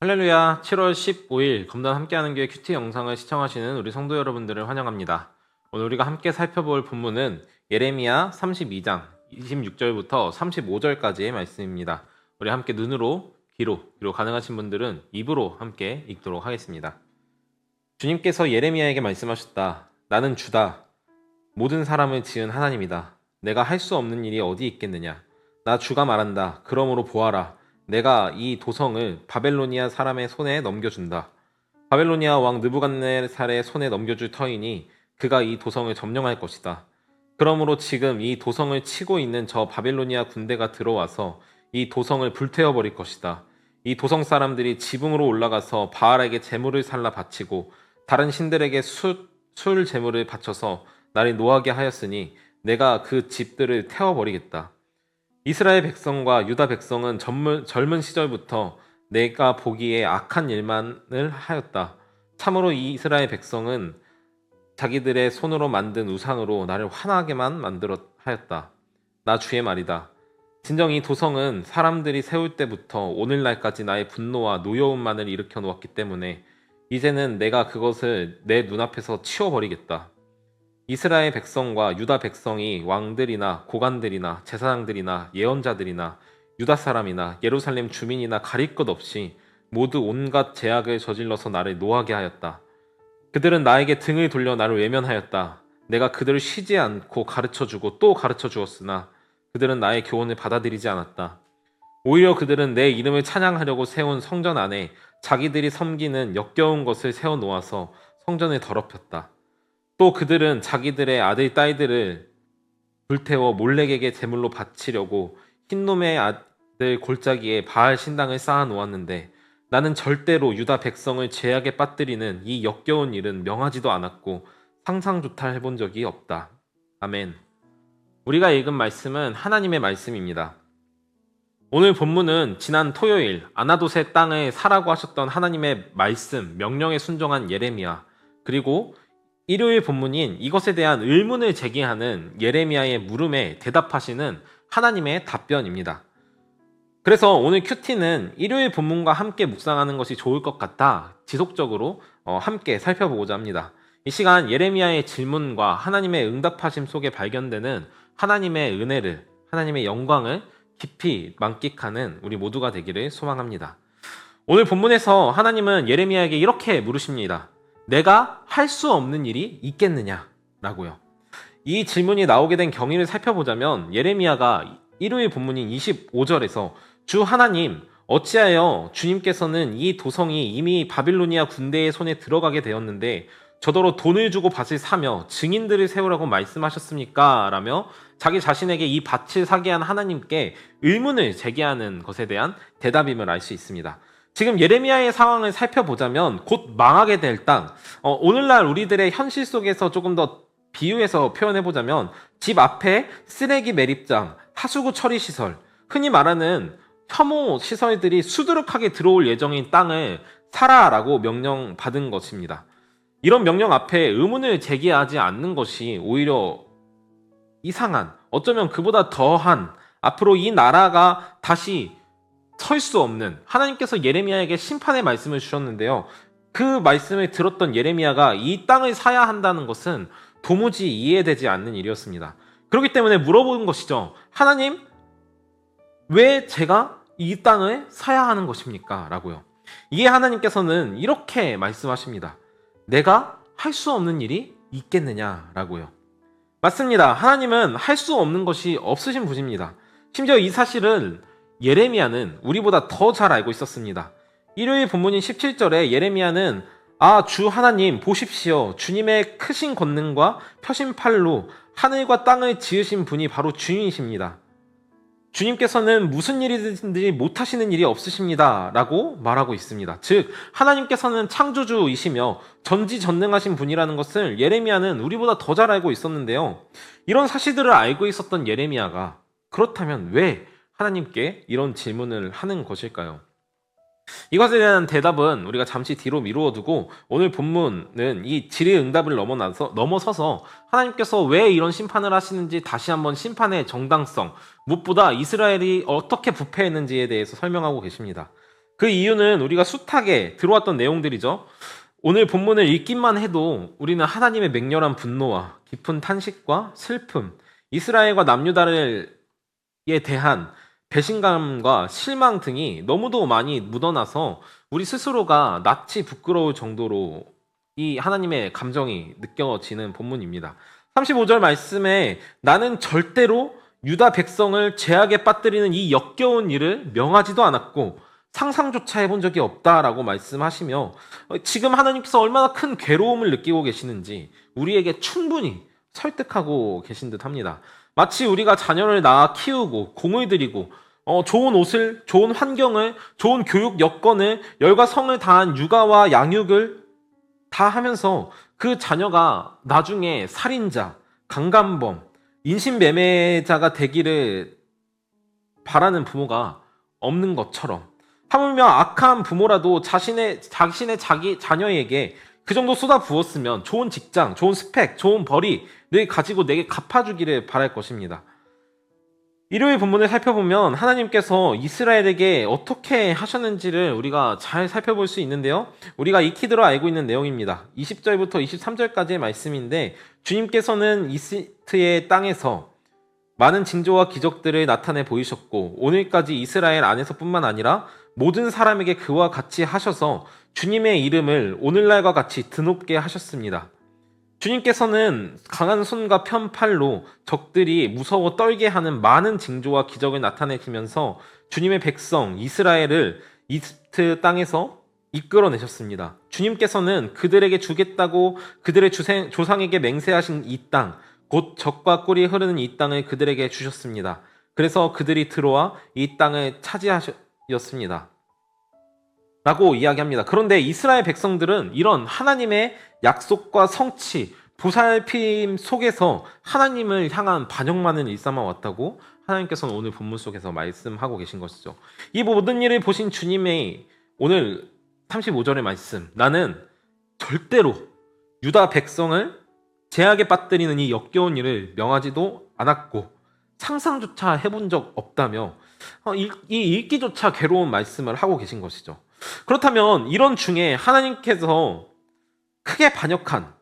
할렐루야. 7월 15일 검단 함께하는 교회 큐티 영상을 시청하시는 우리 성도 여러분들을 환영합니다. 오늘 우리가 함께 살펴볼 본문은 예레미야 32장 26절부터 35절까지의 말씀입니다. 우리 함께 눈으로, 귀로, 그리고 가능하신 분들은 입으로 함께 읽도록 하겠습니다. 주님께서 예레미야에게 말씀하셨다. 나는 주다. 모든 사람을 지은 하나님이다. 내가 할 수 없는 일이 어디 있겠느냐. 나 주가 말한다. 그러므로 보아라. 내가 이 도성을 바벨로니아 사람의 손에 넘겨준다. 바벨로니아 왕 느부갓네살의 손에 넘겨줄 터이니 그가 이 도성을 점령할 것이다. 그러므로 지금 이 도성을 치고 있는 저 바벨로니아 군대가 들어와서 이 도성을 불태워버릴 것이다. 이 도성 사람들이 지붕으로 올라가서 바알에게 제물을 살라 바치고 다른 신들에게 술 제물을 바쳐서 나를 노하게 하였으니 내가 그 집들을 태워버리겠다. 이스라엘 백성과 유다 백성은 젊은 시절부터 내가 보기에 악한 일만을 하였다. 참으로 이 이스라엘 백성은 자기들의 손으로 만든 우상으로 나를 화나게만 만들어 하였다. 나 주의 말이다. 진정 이 도성은 사람들이 세울 때부터 오늘날까지 나의 분노와 노여움만을 일으켜 놓았기 때문에 이제는 내가 그것을 내 눈앞에서 치워버리겠다. 이스라엘 백성과 유다 백성이 왕들이나 고관들이나 제사장들이나 예언자들이나 유다 사람이나 예루살렘 주민이나 가릴 것 없이 모두 온갖 죄악을 저질러서 나를 노하게 하였다. 그들은 나에게 등을 돌려 나를 외면하였다. 내가 그들을 쉬지 않고 가르쳐주고 또 가르쳐 주었으나 그들은 나의 교훈을 받아들이지 않았다. 오히려 그들은 내 이름을 찬양하려고 세운 성전 안에 자기들이 섬기는 역겨운 것을 세워놓아서 성전을 더럽혔다. 또 그들은 자기들의 아들, 딸들을 불태워 몰렉에게 제물로 바치려고 흰놈의 아들 골짜기에 바알 신당을 쌓아 놓았는데 나는 절대로 유다 백성을 죄악에 빠뜨리는 이 역겨운 일은 명하지도 않았고 상상조차 해본 적이 없다. 아멘. 우리가 읽은 말씀은 하나님의 말씀입니다. 오늘 본문은 지난 토요일 아나돗의 땅을 사라고 하셨던 하나님의 말씀, 명령에 순종한 예레미야, 그리고 일요일 본문인 이것에 대한 의문을 제기하는 예레미야의 물음에 대답하시는 하나님의 답변입니다. 그래서 오늘 큐티는 일요일 본문과 함께 묵상하는 것이 좋을 것 같아 지속적으로 함께 살펴보고자 합니다. 이 시간 예레미야의 질문과 하나님의 응답하심 속에 발견되는 하나님의 은혜를, 하나님의 영광을 깊이 만끽하는 우리 모두가 되기를 소망합니다. 오늘 본문에서 하나님은 예레미야에게 이렇게 물으십니다. 내가 할 수 없는 일이 있겠느냐? 라고요. 이 질문이 나오게 된 경위를 살펴보자면 예레미야가 일요일 본문인 25절에서 주 하나님, 어찌하여 주님께서는 이 도성이 이미 바빌로니아 군대의 손에 들어가게 되었는데 저더러 돈을 주고 밭을 사며 증인들을 세우라고 말씀하셨습니까? 라며 자기 자신에게 이 밭을 사게 한 하나님께 의문을 제기하는 것에 대한 대답임을 알 수 있습니다. 지금 예레미야의 상황을 살펴보자면 곧 망하게 될 땅, 오늘날 우리들의 현실 속에서 조금 더 비유해서 표현해보자면 집 앞에 쓰레기 매립장, 하수구 처리 시설, 흔히 말하는 혐오 시설들이 수두룩하게 들어올 예정인 땅을 사라라고 명령받은 것입니다. 이런 명령 앞에 의문을 제기하지 않는 것이 오히려 이상한, 어쩌면 그보다 더한, 앞으로 이 나라가 다시 설 수 없는, 하나님께서 예레미야에게 심판의 말씀을 주셨는데요. 그 말씀을 들었던 예레미야가 이 땅을 사야 한다는 것은 도무지 이해되지 않는 일이었습니다. 그렇기 때문에 물어보는 것이죠. 하나님, 왜 제가 이 땅을 사야 하는 것입니까? 라고요. 이에 하나님께서는 이렇게 말씀하십니다. 내가 할 수 없는 일이 있겠느냐? 라고요. 맞습니다. 하나님은 할 수 없는 것이 없으신 분입니다. 심지어 이 사실은 예레미야는 우리보다 더 잘 알고 있었습니다. 일요일 본문인 17절에 예레미야는 주 하나님 보십시오. 주님의 크신 권능과 펴신 팔로 하늘과 땅을 지으신 분이 바로 주인이십니다. 주님께서는 무슨 일이든지 못하시는 일이 없으십니다. 라고 말하고 있습니다. 즉 하나님께서는 창조주이시며 전지전능하신 분이라는 것을 예레미야는 우리보다 더 잘 알고 있었는데요. 이런 사실들을 알고 있었던 예레미야가 그렇다면 왜 하나님께 이런 질문을 하는 것일까요? 이것에 대한 대답은 우리가 잠시 뒤로 미루어 두고 오늘 본문은 이 질의응답을 넘어서서 하나님께서 왜 이런 심판을 하시는지 다시 한번 심판의 정당성, 무엇보다 이스라엘이 어떻게 부패했는지에 대해서 설명하고 계십니다. 그 이유는 우리가 숱하게 들어왔던 내용들이죠. 오늘 본문을 읽기만 해도 우리는 하나님의 맹렬한 분노와 깊은 탄식과 슬픔, 이스라엘과 남유다에 대한 배신감과 실망 등이 너무도 많이 묻어나서 우리 스스로가 낯이 부끄러울 정도로 이 하나님의 감정이 느껴지는 본문입니다. 35절 말씀에 나는 절대로 유다 백성을 죄악에 빠뜨리는 이 역겨운 일을 명하지도 않았고 상상조차 해본 적이 없다라고 말씀하시며 지금 하나님께서 얼마나 큰 괴로움을 느끼고 계시는지 우리에게 충분히 설득하고 계신 듯 합니다. 마치 우리가 자녀를 낳아 키우고 공을 들이고 좋은 옷을, 좋은 환경을, 좋은 교육 여건을, 열과 성을 다한 육아와 양육을 다 하면서 그 자녀가 나중에 살인자, 강간범, 인신매매자가 되기를 바라는 부모가 없는 것처럼 하물며 악한 부모라도 자신의 자기 자녀에게 그 정도 쏟아 부었으면 좋은 직장, 좋은 스펙, 좋은 벌이 늘 가지고 내게 갚아주기를 바랄 것입니다. 일요일 본문을 살펴보면 하나님께서 이스라엘에게 어떻게 하셨는지를 우리가 잘 살펴볼 수 있는데요. 우리가 익히들어 알고 있는 내용입니다. 20절부터 23절까지의 말씀인데 주님께서는 이집트의 땅에서 많은 징조와 기적들을 나타내 보이셨고 오늘까지 이스라엘 안에서뿐만 아니라 모든 사람에게 그와 같이 하셔서 주님의 이름을 오늘날과 같이 드높게 하셨습니다. 주님께서는 강한 손과 편팔로 적들이 무서워 떨게 하는 많은 징조와 기적을 나타내시면서 주님의 백성 이스라엘을 이집트 땅에서 이끌어내셨습니다. 주님께서는 그들에게 주겠다고 그들의 조상에게 맹세하신 이 땅, 곧 젖과 꿀이 흐르는 이 땅을 그들에게 주셨습니다. 그래서 그들이 들어와 이 땅을 차지하셨습니다. 라고 이야기합니다. 그런데 이스라엘 백성들은 이런 하나님의 약속과 성취, 보살핌 속에서 하나님을 향한 반역만을 일삼아 왔다고 하나님께서는 오늘 본문 속에서 말씀하고 계신 것이죠. 이 모든 일을 보신 주님의 오늘 35절의 말씀, 나는 절대로 유다 백성을 죄악에 빠뜨리는 이 역겨운 일을 명하지도 않았고 상상조차 해본 적 없다며 이 읽기조차 괴로운 말씀을 하고 계신 것이죠. 그렇다면 이런 중에 하나님께서 크게 반역한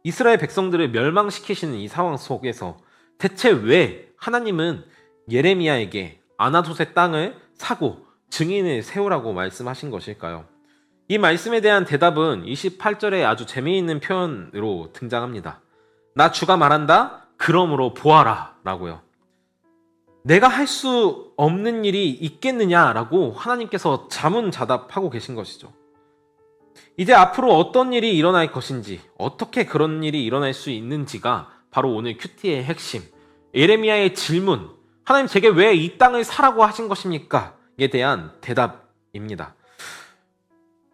이스라엘 백성들을 멸망시키시는 이 상황 속에서 대체 왜 하나님은 예레미야에게 아나돗의 땅을 사고 증인을 세우라고 말씀하신 것일까요? 이 말씀에 대한 대답은 28절에 아주 재미있는 표현으로 등장합니다. 나 주가 말한다. 그러므로 보아라 라고요. 내가 할 수 없는 일이 있겠느냐라고 하나님께서 자문자답하고 계신 것이죠. 이제 앞으로 어떤 일이 일어날 것인지, 어떻게 그런 일이 일어날 수 있는지가 바로 오늘 큐티의 핵심, 예레미야의 질문, 하나님 제게 왜 이 땅을 사라고 하신 것입니까? 에 대한 대답입니다.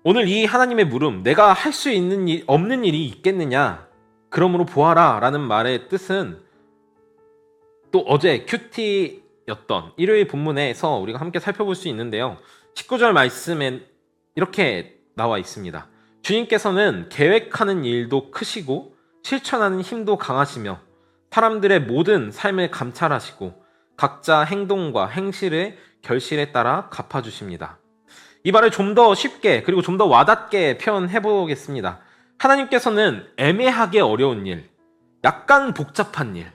오늘 이 하나님의 물음, 내가 할 수 없는 일이 있겠느냐? 그러므로 보아라 라는 말의 뜻은 또 어제 큐티였던 일요일 본문에서 우리가 함께 살펴볼 수 있는데요. 19절 말씀엔 이렇게 나와 있습니다. 주님께서는 계획하는 일도 크시고 실천하는 힘도 강하시며 사람들의 모든 삶을 감찰하시고 각자 행동과 행실의 결실에 따라 갚아주십니다. 이 말을 좀 더 쉽게 그리고 좀 더 와닿게 표현해 보겠습니다. 하나님께서는 애매하게 어려운 일, 약간 복잡한 일,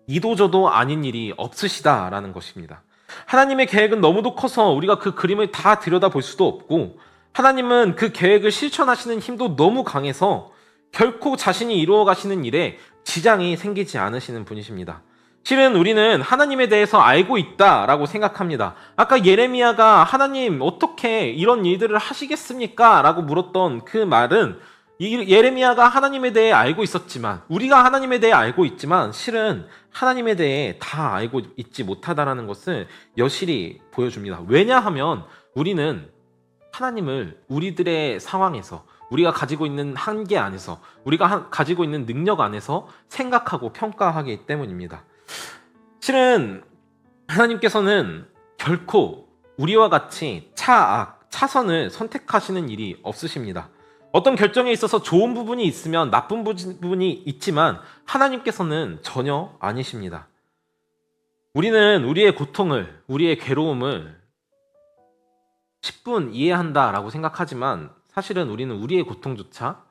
이도저도 아닌 일이 없으시다라는 것입니다. 하나님의 계획은 너무도 커서 우리가 그 그림을 다 들여다볼 수도 없고 하나님은 그 계획을 실천하시는 힘도 너무 강해서 결코 자신이 이루어 가시는 일에 지장이 생기지 않으시는 분이십니다. 실은 우리는 하나님에 대해서 알고 있다라고 생각합니다. 아까 예레미야가 하나님 어떻게 이런 일들을 하시겠습니까? 라고 물었던 그 말은 예레미야가 하나님에 대해 알고 있었지만 우리가 하나님에 대해 알고 있지만 실은 하나님에 대해 다 알고 있지 못하다라는 것을 여실히 보여줍니다. 왜냐하면 우리는 하나님을 우리들의 상황에서 우리가 가지고 있는 한계 안에서 우리가 가지고 있는 능력 안에서 생각하고 평가하기 때문입니다. 실은 하나님께서는 결코 우리와 같이 차선을 선택하시는 일이 없으십니다. 어떤 결정에 있어서 좋은 부분이 있으면 나쁜 부분이 있지만 하나님께서는 전혀 아니십니다. 우리는 우리의 고통을, 우리의 괴로움을 10분 이해한다라고 생각하지만 사실은 우리는 우리의 고통조차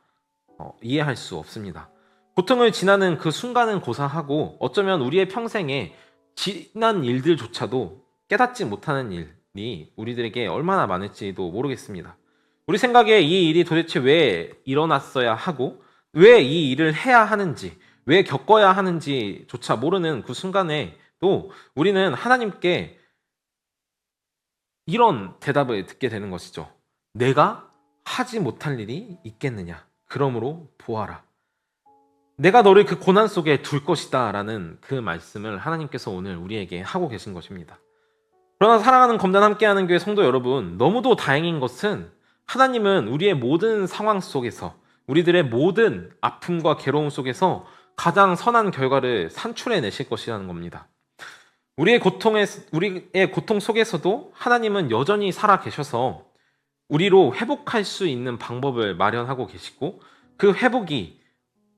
이해할 수 없습니다. 고통을 지나는 그 순간은 고사하고 어쩌면 우리의 평생에 지난 일들조차도 깨닫지 못하는 일이 우리들에게 얼마나 많을지도 모르겠습니다. 우리 생각에 이 일이 도대체 왜 일어났어야 하고 왜 이 일을 해야 하는지 왜 겪어야 하는지조차 모르는 그 순간에 또 우리는 하나님께 이런 대답을 듣게 되는 것이죠. 내가 하지 못할 일이 있겠느냐? 그러므로 보아라. 내가 너를 그 고난 속에 둘 것이다 라는 그 말씀을 하나님께서 오늘 우리에게 하고 계신 것입니다. 그러나 사랑하는 검단 함께하는 교회 성도 여러분, 너무도 다행인 것은 하나님은 우리의 모든 상황 속에서 우리들의 모든 아픔과 괴로움 속에서 가장 선한 결과를 산출해 내실 것이라는 겁니다. 우리의 고통 속에서도 하나님은 여전히 살아 계셔서 우리로 회복할 수 있는 방법을 마련하고 계시고 그 회복이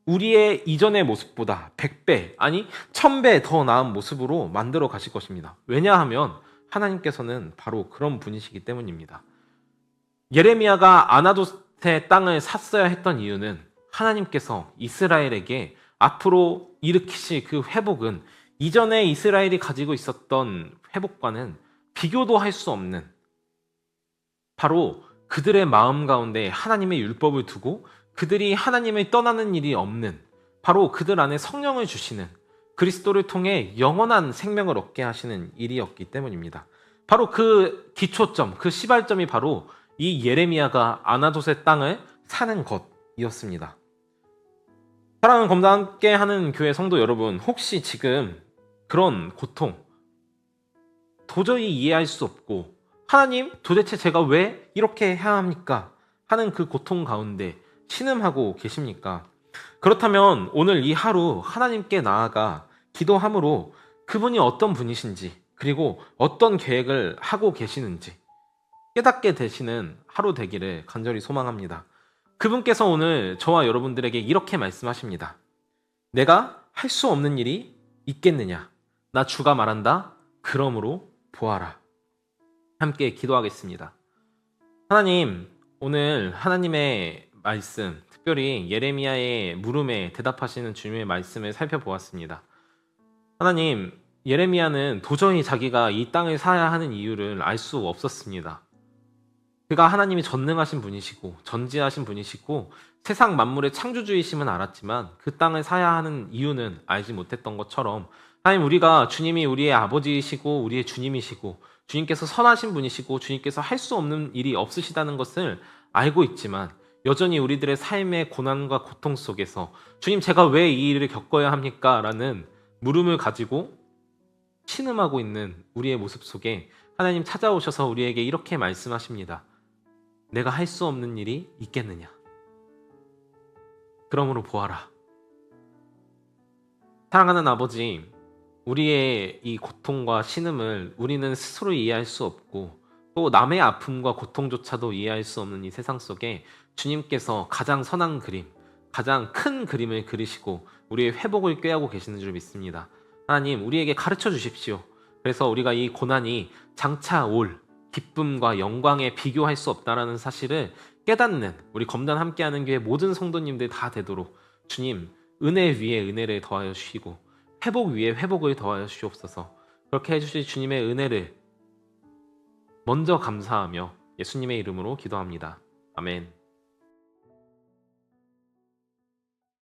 우리의 이전의 모습보다 100배 아니 1000배 더 나은 모습으로 만들어 가실 것입니다. 왜냐하면 하나님께서는 바로 그런 분이시기 때문입니다. 예레미야가 아나돗의 땅을 샀어야 했던 이유는 하나님께서 이스라엘에게 앞으로 일으키실 그 회복은 이전에 이스라엘이 가지고 있었던 회복과는 비교도 할 수 없는 바로 그들의 마음 가운데 하나님의 율법을 두고 그들이 하나님을 떠나는 일이 없는 바로 그들 안에 성령을 주시는 그리스도를 통해 영원한 생명을 얻게 하시는 일이었기 때문입니다. 바로 그 기초점, 그 시발점이 바로 이 예레미야가 아나돗의 땅을 사는 것이었습니다. 사랑하는 검단 함께 하는 교회 성도 여러분, 혹시 지금 그런 고통 도저히 이해할 수 없고 하나님 도대체 제가 왜 이렇게 해야 합니까? 하는 그 고통 가운데 신음하고 계십니까? 그렇다면 오늘 이 하루 하나님께 나아가 기도함으로 그분이 어떤 분이신지 그리고 어떤 계획을 하고 계시는지 깨닫게 되시는 하루 되기를 간절히 소망합니다. 그분께서 오늘 저와 여러분들에게 이렇게 말씀하십니다. 내가 할 수 없는 일이 있겠느냐? 나 주가 말한다. 그러므로 보아라. 함께 기도하겠습니다. 하나님, 오늘 하나님의 말씀, 특별히 예레미야의 물음에 대답하시는 주님의 말씀을 살펴보았습니다. 하나님, 예레미야는 도저히 자기가 이 땅을 사야 하는 이유를 알 수 없었습니다. 그가 하나님이 전능하신 분이시고 전지하신 분이시고 세상 만물의 창조주이심은 알았지만 그 땅을 사야 하는 이유는 알지 못했던 것처럼 하나님, 우리가 주님이 우리의 아버지이시고 우리의 주님이시고 주님께서 선하신 분이시고 주님께서 할 수 없는 일이 없으시다는 것을 알고 있지만 여전히 우리들의 삶의 고난과 고통 속에서 주님, 제가 왜 이 일을 겪어야 합니까? 라는 물음을 가지고 신음하고 있는 우리의 모습 속에 하나님 찾아오셔서 우리에게 이렇게 말씀하십니다. 내가 할 수 없는 일이 있겠느냐? 그러므로 보아라. 사랑하는 아버지, 우리의 이 고통과 신음을 우리는 스스로 이해할 수 없고 또 남의 아픔과 고통조차도 이해할 수 없는 이 세상 속에 주님께서 가장 선한 그림, 가장 큰 그림을 그리시고 우리의 회복을 꾀하고 계시는 줄 믿습니다. 하나님, 우리에게 가르쳐 주십시오. 그래서 우리가 이 고난이 장차 올 기쁨과 영광에 비교할 수 없다라는 사실을 깨닫는 우리 검단 함께하는 교회 모든 성도님들 다 되도록 주님, 은혜 위에 은혜를 더하여 주시고 회복 위에 회복을 더하여 주시옵소서. 그렇게 해주실 주님의 은혜를 먼저 감사하며 예수님의 이름으로 기도합니다. 아멘.